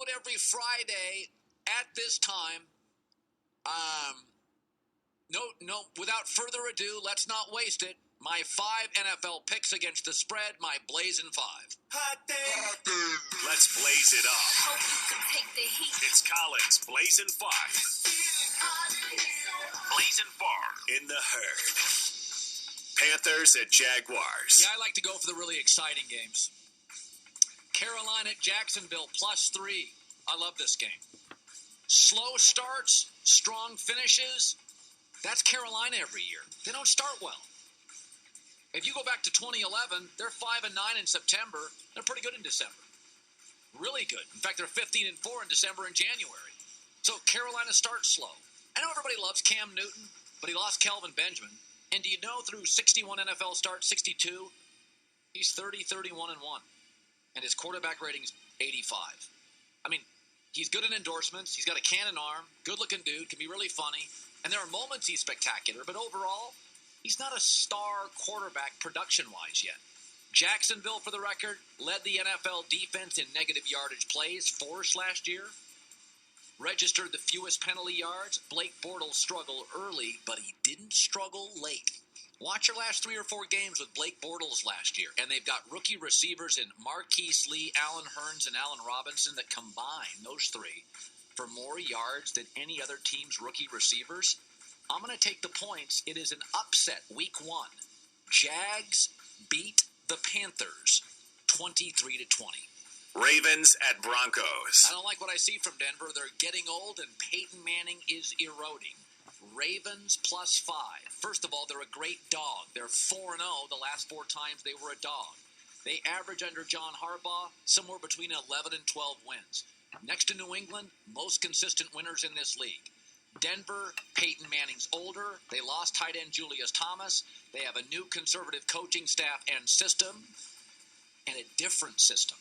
Every Friday at this time. Without further ado, let's not waste it. My 5 NFL picks against the spread, my Blazing 5. Hot day. Let's blaze it up. Hope you can take the heat. It's Colin's Blazing 5. Blazing 5 in the herd. Panthers at Jaguars. Yeah, I like to go for the really exciting games. Carolina at Jacksonville, +3. I love this game. Slow starts, strong finishes. That's Carolina every year. They don't start well. If you go back to 2011, they're 5-9 in September. They're pretty good in December. Really good. In fact, they're 15-4 in December and January. So Carolina starts slow. I know everybody loves Cam Newton, but he lost Kelvin Benjamin. And do you know through 61 NFL starts, 62, he's 30-31-1. And his quarterback rating's 85. I mean, he's good in endorsements. He's got a cannon arm. Good-looking dude. Can be really funny. And there are moments he's spectacular. But overall, he's not a star quarterback production-wise yet. Jacksonville, for the record, led the NFL defense in negative yardage plays, forced last year. Registered the fewest penalty yards. Blake Bortles struggled early, but he didn't struggle late. Watch your last 3 or 4 games with Blake Bortles last year, and they've got rookie receivers in Marquise Lee, Allen Hurns, and Allen Robinson that combine, those 3, for more yards than any other team's rookie receivers. I'm going to take the points. It is an upset, week 1. Jags beat the Panthers 23-20. Ravens at Broncos. I don't like what I see from Denver. They're getting old, and Peyton Manning is eroding. Ravens +5. First of all, they're a great dog. They're 4-0 the last 4 times they were a dog. They average under John Harbaugh somewhere between 11 and 12 wins. Next to New England, most consistent winners in this league. Denver, Peyton Manning's older. They lost tight end Julius Thomas. They have a new conservative coaching staff and system, and a different system.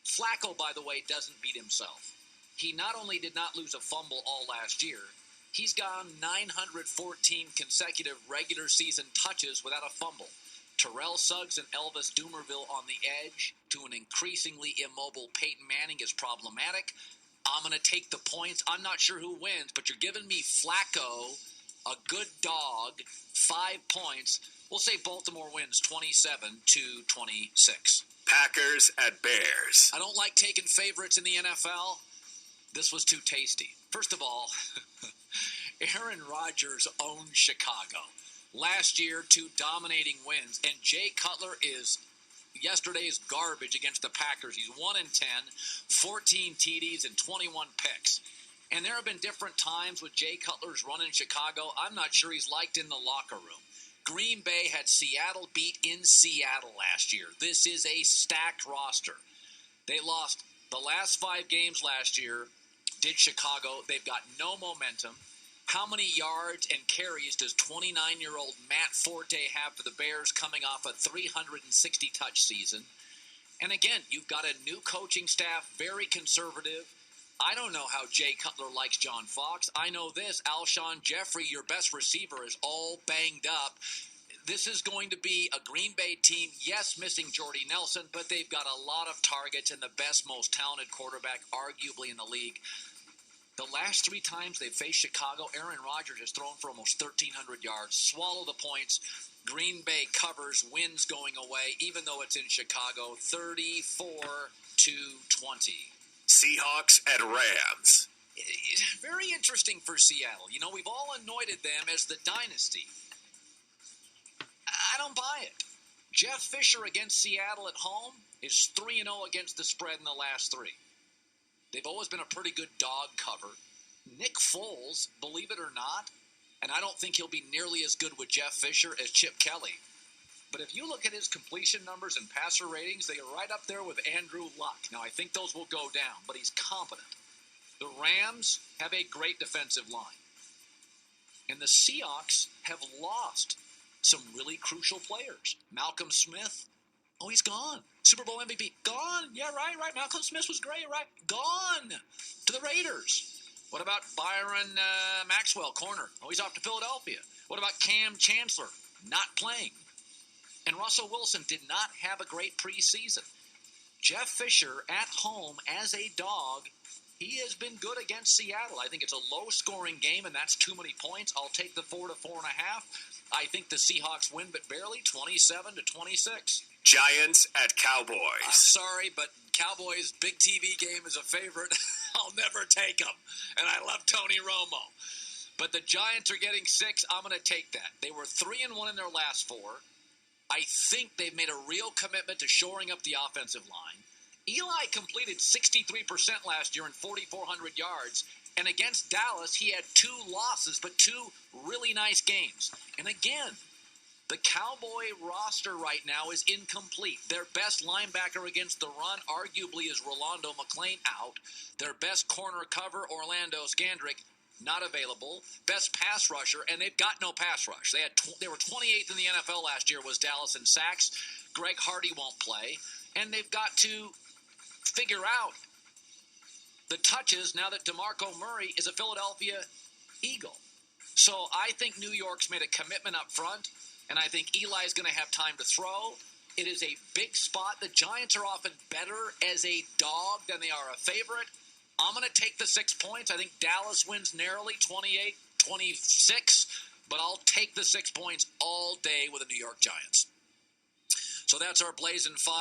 Flacco, by the way, doesn't beat himself. He not only did not lose a fumble all last year, he's gone 914 consecutive regular season touches without a fumble. Terrell Suggs and Elvis Dumervil on the edge to an increasingly immobile Peyton Manning is problematic. I'm going to take the points. I'm not sure who wins, but you're giving me Flacco, a good dog, 5 points. We'll say Baltimore wins 27-26. Packers at Bears. I don't like taking favorites in the NFL. This was too tasty. First of all, Aaron Rodgers owned Chicago. Last year, 2 dominating wins. And Jay Cutler is yesterday's garbage against the Packers. He's 1-10, 14 TDs, and 21 picks. And there have been different times with Jay Cutler's run in Chicago. I'm not sure he's liked in the locker room. Green Bay had Seattle beat in Seattle last year. This is a stacked roster. They lost the last 5 games last year, did Chicago. They've got no momentum. How many yards and carries does 29-year-old Matt Forte have for the Bears coming off a 360-touch season? And again, you've got a new coaching staff, very conservative. I don't know how Jay Cutler likes John Fox. I know this, Alshon Jeffrey, your best receiver, is all banged up. This is going to be a Green Bay team, yes, missing Jordy Nelson, but they've got a lot of targets and the best, most talented quarterback, arguably, in the league. The last 3 times they've faced Chicago, Aaron Rodgers has thrown for almost 1,300 yards. Swallow the points. Green Bay covers, wins going away, even though it's in Chicago, 34-20. Seahawks at Rams. Very interesting for Seattle. You know, we've all anointed them as the dynasty. I don't buy it. Jeff Fisher against Seattle at home is 3-0 against the spread in the last 3. They've always been a pretty good dog cover. Nick Foles, believe it or not, and I don't think he'll be nearly as good with Jeff Fisher as Chip Kelly. But if you look at his completion numbers and passer ratings, they are right up there with Andrew Luck. Now, I think those will go down, but he's competent. The Rams have a great defensive line. And the Seahawks have lost some really crucial players. Malcolm Smith, oh, he's gone. Super Bowl MVP, gone. Yeah, right. Malcolm Smith was great, right? Gone to the Raiders. What about Byron Maxwell, corner? Oh, he's off to Philadelphia. What about Cam Chancellor? Not playing. And Russell Wilson did not have a great preseason. Jeff Fisher at home as a dog, he has been good against Seattle. I think it's a low-scoring game, and that's too many points. I'll take the 4 to 4.5. I think the Seahawks win, but barely, 27-26. Giants at Cowboys. I'm sorry, but Cowboys' big TV game is a favorite. I'll never take them, and I love Tony Romo. But the Giants are getting 6. I'm going to take that. They were 3-1 in their last 4. I think they've made a real commitment to shoring up the offensive line. Eli completed 63% last year in 4,400 yards. And against Dallas, he had 2 losses, but 2 really nice games. And again, the Cowboy roster right now is incomplete. Their best linebacker against the run arguably is Rolando McClain out. Their best corner cover, Orlando Scandrick, not available. Best pass rusher, and they've got no pass rush. They were 28th in the NFL last year, was Dallas in sacks. Greg Hardy won't play. And they've got to figure out the touches now that DeMarco Murray is a Philadelphia Eagle. So I think New York's made a commitment up front, and I think Eli's going to have time to throw. It is a big spot. The Giants are often better as a dog than they are a favorite. I'm going to take the 6 points. I think Dallas wins narrowly, 28-26, but I'll take the 6 points all day with the New York Giants. So that's our Blazing 5.